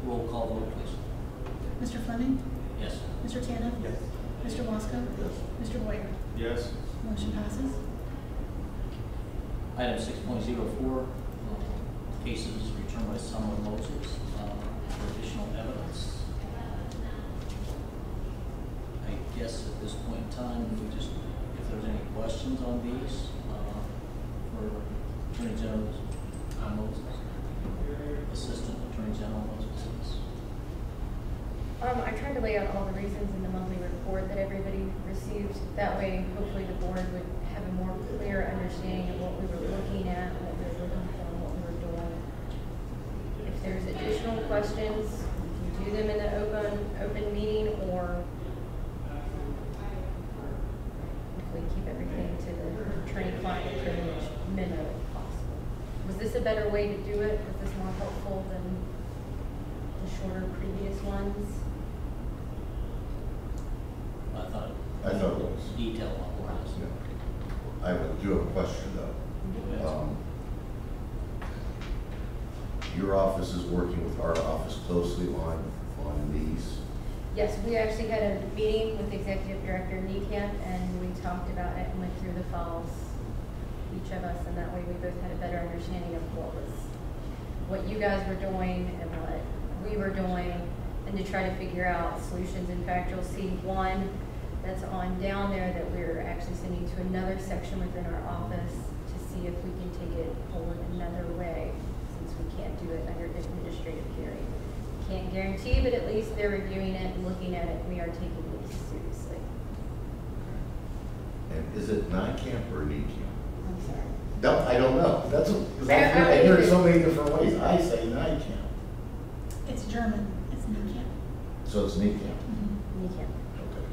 Roll call vote, please. Mr. Fleming? Yes. Mr. Tannen? Yes. Mr. Wasco? Yes. Mr. Boyer? Yes. Motion passes. Item 6.04, cases returned by Summer Moses for additional evidence. I guess at this point in time, we just, if there's any questions on these for Attorney General Moses, Assistant Attorney General Moses. I tried to lay out all the reasons in the monthly report that everybody received. That way, hopefully the board would have a more clear understanding of what we were looking at, what we were looking for, and what we were doing. If there's additional questions, we can do them in the open meeting, or if we keep everything to the attorney-client privilege minimum if possible. Was this a better way to do it? Was this more helpful than the shorter previous ones? I thought it was. Detail on the last. Yeah. I do have a question though. Your office is working with our office closely on these. Yes, we actually had a meeting with Executive Director Niekamp, and we talked about it and went through the files, each of us, and that way we both had a better understanding of what you guys were doing and what we were doing, and to try to figure out solutions. In fact, you'll see one that's on down there that we're actually sending to another section within our office to see if we can take it forward another way, since we can't do it under administrative hearing. Can't guarantee, but at least they're reviewing it and looking at it, and we are taking these seriously. And is it NICAMP or NECAMP? I'm sorry. No, I don't know. That's because I hear it so many different ways. I say NICAMP. It's German. It's NICAP. So it's NECAMP. Niekamp. Okay.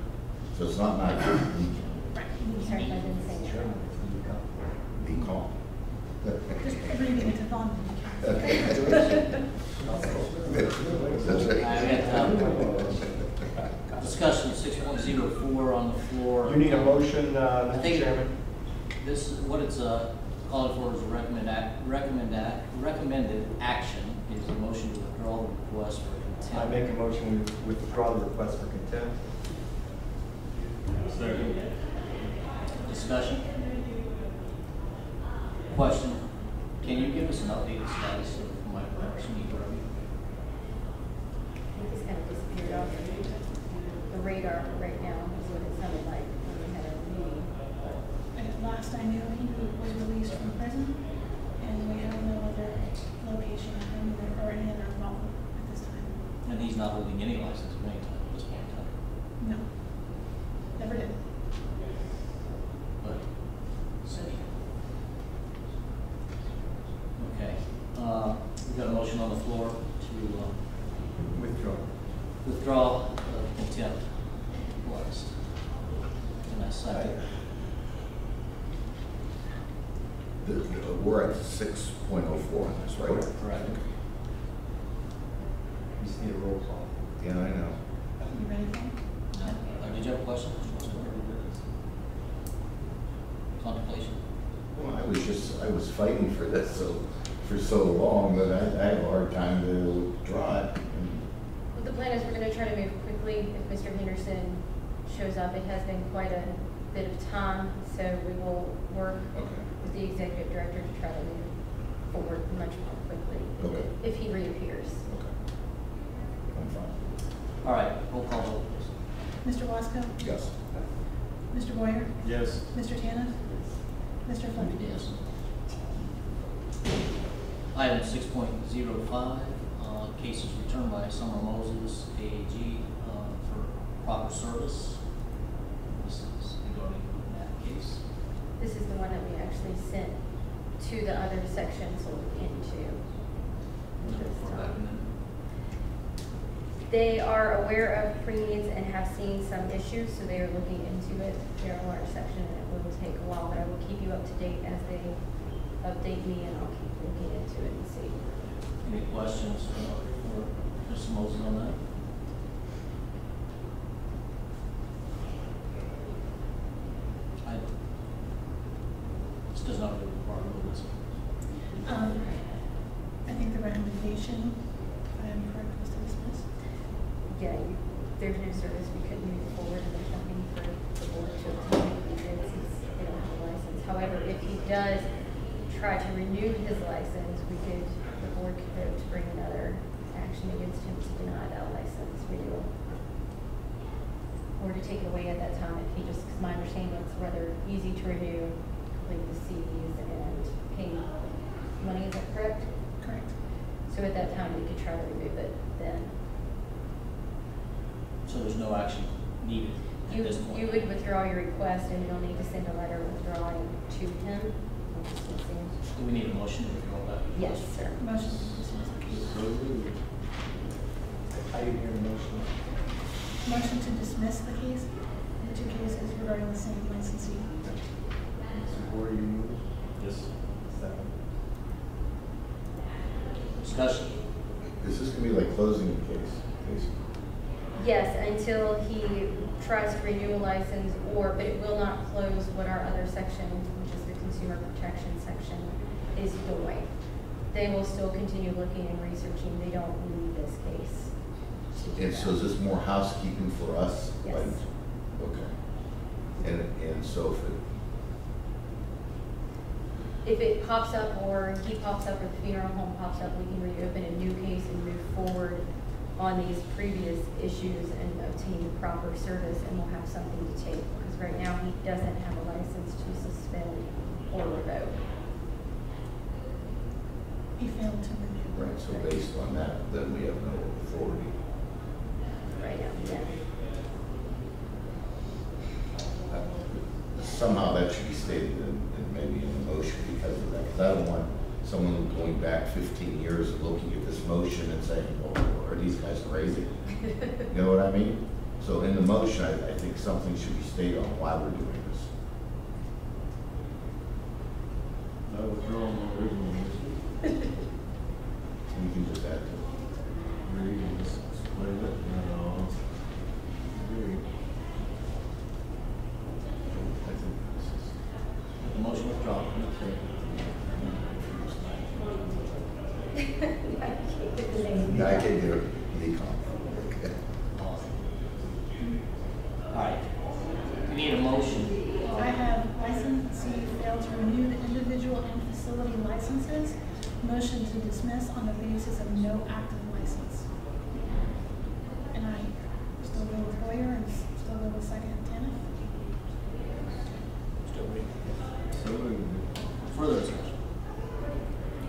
So it's not NICAMP, NECAMP. Right. Sorry if I didn't say that. NECAMP. Just abbreviating it to VON. Okay. That's right. Discussion 6.04 on the floor. You need a motion, I Mr. think Chairman? This, what it's calling for is a recommended action is a motion to withdraw the request for contempt. I make a motion to withdraw the request for contempt. Second. Discussion? Question? Can you give us an updated status of my person? It just kind of disappeared off the radar right now, is what it sounded like when we had a meeting. And last I knew, he holding any license of any type at this point in time. No. Never did. But, city. Okay, we've got a motion on the floor to withdraw the contempt list. And that's second. We're at 6.04 on this, right? Correct. You just need a roll call. Yeah, I know. You ready for it? Did you have a question? Contemplation? Well, I was fighting for this for so long that I have a hard time to draw it. Well, the plan is we're going to try to move quickly. If Mr. Henderson shows up, it has been quite a bit of time, so we will work Okay. with the executive director to try to move forward much more quickly Okay. if he reappears. Okay. I'm fine. All right, roll call vote, please. Mr. Wasco? Yes. Mr. Boyer? Yes. Mr. Tanis? Mr. Fleming? Yes. Item 6.05, cases returned by Summer Moses, AAG, for proper service. This is regarding that case. This is the one that we actually sent to the other sections to look into. For that amendment. They are aware of pre-needs and have seen some issues, so they are looking into it. They're a large section and it will take a while, but I will keep you up to date as they update me and I'll keep looking into it and see. Any questions for Mr. Moses on that? This does not really require a vote, does it? I think the recommendation, if I am correct, was to dismiss. Yeah, there's no service, we couldn't move forward, and there's nothing for the board to obtain since they don't have a license. However, if he does try to renew his license, the board could vote to bring another action against him to deny that license renewal. Or to take it away at that time if he just, because my understanding it's rather easy to renew, complete the Cs and pay money, is that correct? Correct. So at that time, we could try to remove it then. So there's no action needed at this point? You would withdraw your request and you'll need to send a letter withdrawing to him. Do we need a motion to withdraw that? Yes, sir. Motion to dismiss the case. I didn't hear a motion. Motion to dismiss the case, the two cases regarding the same licensee. Support you move? Yes. Second. Discussion? Is this gonna be like closing the case, basically? Yes, until he tries to renew a license but it will not close what our other section, which is the consumer protection section, is doing. They will still continue looking and researching. They don't need this case. to do And so that. is this more housekeeping for us? Yes. Like, okay. And so If it pops up or he pops up or the funeral home pops up, we can reopen a new case and move forward on these previous issues and obtain proper service, and we'll have something to take. Because right now, he doesn't have a license to suspend or revoke. He failed to renew. right, so based on that, then we have no authority. Right now, yeah. Somehow that should be stated in maybe in the motion because of that. Because I don't want someone going back 15 years and looking at this motion and saying, well, are these guys crazy? You know what I mean? So in the motion, I think something should be stated on why we're doing this. I withdraw my original motion. We can just add to Read and just explain it. No. Agree. I think this is. The motion withdrawn. I can do the conflict. All right. We need a motion. I have licensee failed to renew the individual and facility licenses. Motion to dismiss on the basis of no active license. And I still go with Boyer and still go with second Tanis. Still reading. So moved. Further discussion?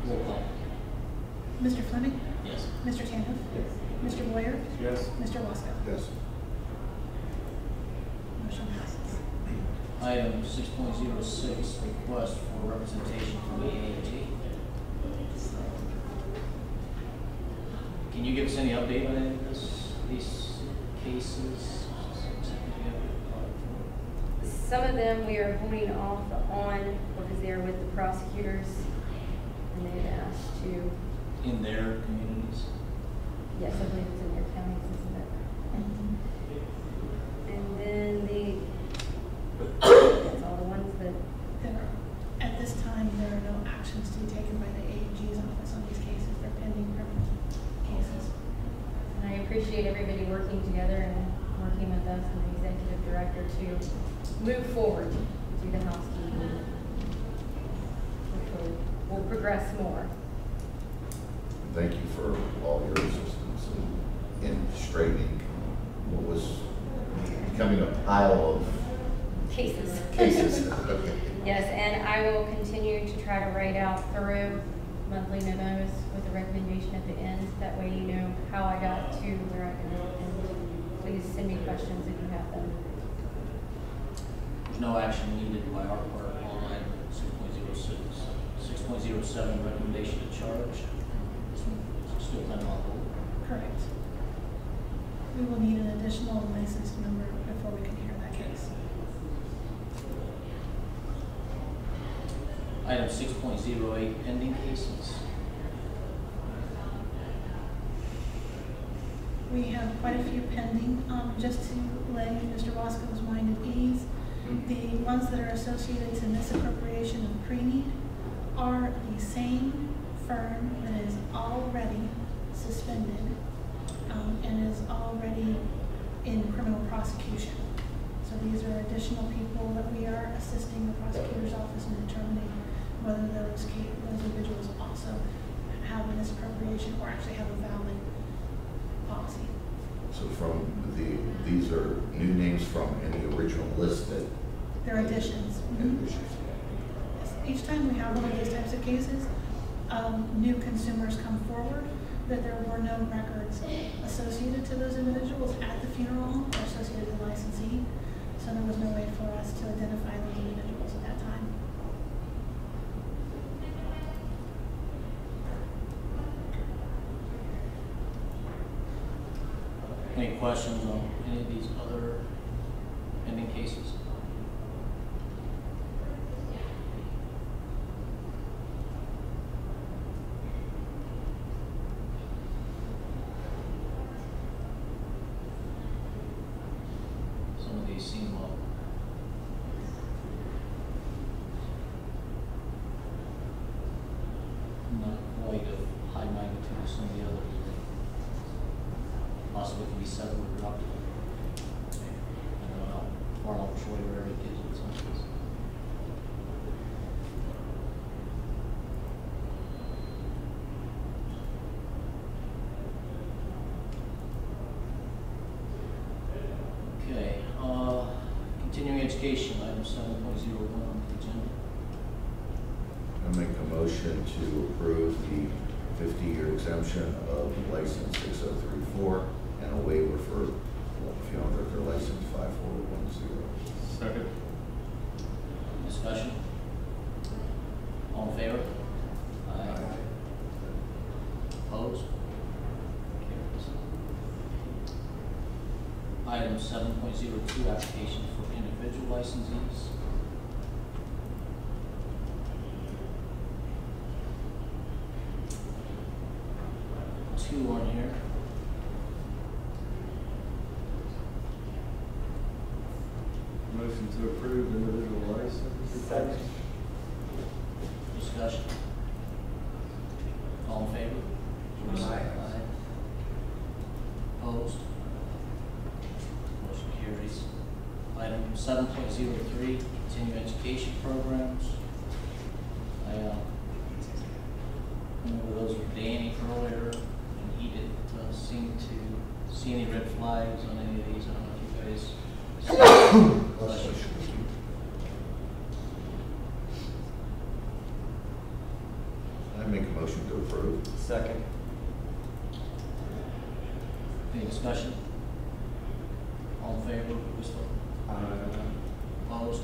Roll call. Mr. Fleming? Yes. Mr. Tanis? Mr. Boyer? Yes. Mr. Wasco? Yes. Motion passes. Item 6.06, request for representation from the AAG. Can you give us any update on any of these cases? Some of them we are holding off on because they are with the prosecutors and they've asked to, In their communities? yes, I believe it's in their counties, isn't it? And then that's all the ones that, At this time, there are no actions to be taken by the AG's office on these cases. They're pending criminal cases. and I appreciate everybody working together and working with us and the executive director to move forward to the housekeeping. Hopefully, we'll progress more. Thank you for all your assistance in straightening what was becoming a pile of Cases. cases. Okay. Yes, and I will continue to try to write out thorough monthly memos with a recommendation at the end. That way you know how I got to where I can. And please send me questions if you have them. There's no action needed by our part on item 6.06. 6.07, recommendation to charge. This one is still kind of on hold. Correct. We will need an additional licensed member before we can hear that case. Item 6.08, pending cases. We have quite a few pending. Just to lay Mr. Wasco's mind at ease, the ones that are associated to misappropriation of pre-need are the same firm that is already suspended and is already in criminal prosecution. So these are additional people that we are assisting the prosecutor's office in determining whether those individuals also have a misappropriation or actually have a valid policy. So these are new names from any original list that. They're additions. Additions. Each time we have one of these types of cases, new consumers come forward that there were no records associated to those individuals at the funeral home or associated with the licensee. So there was no way for us to identify those individuals at that time. Any questions on any of these other pending cases? Some of these seem low. Not quite of high magnitude as some of the others. Possibly can be settled or dropped. I don't know how far along short where it is in some cases. Okay, continuing education, item 7.01 on the agenda. I make a motion to approve the 50-year exemption of license 6034 and a waiver for funeral director license 5410. Second. Discussion? All in favor? Aye. Opposed? Carries. Item 7.02, application for individual licensees. Two on here. Motion to approve individual license. Second. Discussion. All in favor? Aye. Opposed? Motion carries. Item 7.03, continuing education programs. I remember those with Danny earlier, and he didn't seem to see any red flags on any of these. I don't know if you guys. Bless you. I make a motion to approve. Second. Any discussion? All in favor, please vote. Opposed?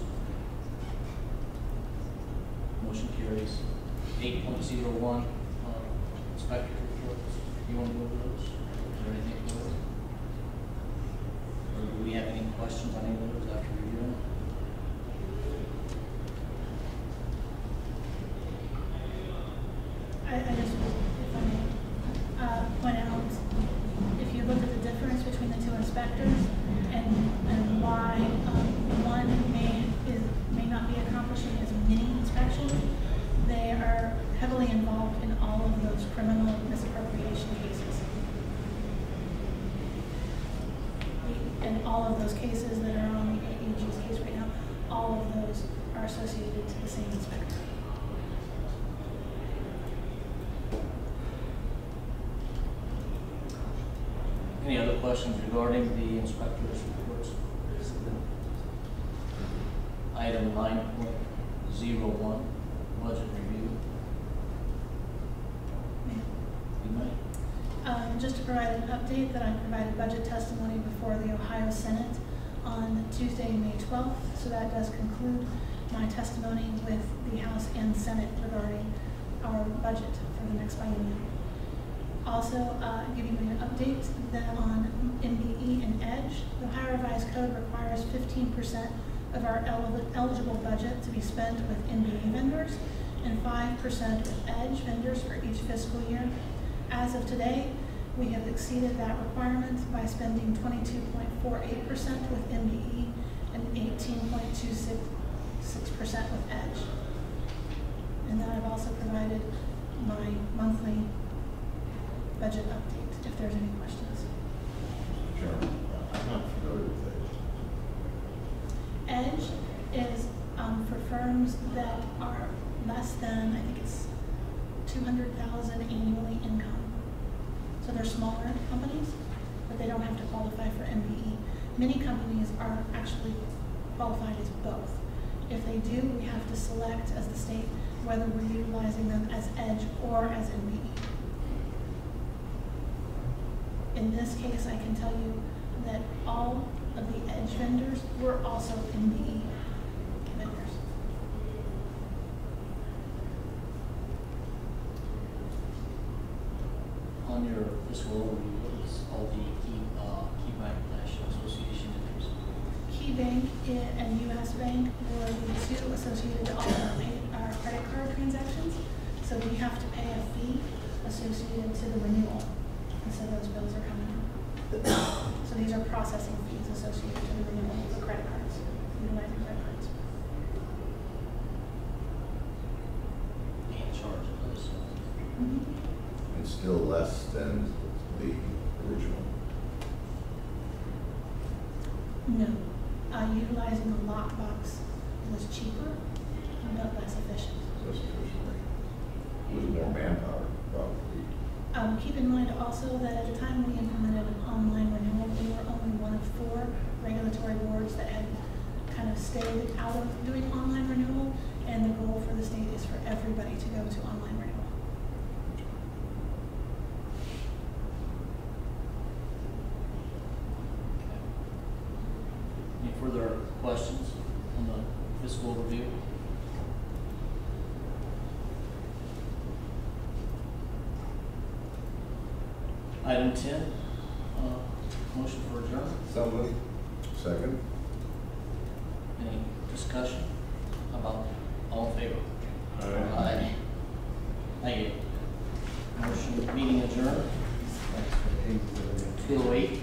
Motion carries. 8.01, inspector reports. You want to go over those? Is there anything to go over? Or do we have any questions on any of those after reviewing? I just, if I may, point out, if you look at the difference between the two inspectors and why one may not be accomplishing as many inspections, they are heavily involved in all of those criminal misappropriation cases. And all of those cases that are on the AG's case right now, all of those are associated to the same inspector. Any other questions regarding the inspector's reports? Item 9.01, budget review. You may. Just to provide an update that I provided budget testimony before the Ohio Senate on Tuesday, May 12th. So that does conclude my testimony with the House and Senate regarding our budget for the next biennium. Also, giving you an update that on MBE and EDGE, the Ohio Revised Code requires 15% of our eligible budget to be spent with MBE vendors and 5% with EDGE vendors for each fiscal year. As of today, we have exceeded that requirement by spending 22.48% with MBE and 18.26% with EDGE. And then I've also provided my monthly budget update, if there's any questions. Chairman, I'm not familiar with EDGE is for firms that are less than, I think it's 200,000 annually income. So they're smaller companies, but they don't have to qualify for MBE. Many companies are actually qualified as both. If they do, we have to select as the state whether we're utilizing them as EDGE or as MBE. In this case, I can tell you that all of the EDGE vendors were also MBE vendors. On your fiscal overview, what is all the key bank national association vendors? Key Bank and U.S. Bank were the two associated to all our credit card transactions. So we have to pay a fee associated to the renewal. And so those bills are coming in. So these are processing fees associated to the renewal of the credit cards, utilizing credit cards. And charge of those. Mm-hmm. It's still less than the original. No. Utilizing a lockbox was cheaper, but less efficient. Less efficiently. With more manpower, probably. Keep in mind also that at the time we implemented an online renewal, we were only one of 4 regulatory boards that had kind of stayed out of doing online renewal, and the goal for the state is for everybody to go to online renewal. Any further questions on the fiscal overview? Item 10, motion for adjournment. So moved. Second? Any discussion about all in favor? Aye. Thank you. Motion, meeting adjourned. 2:08.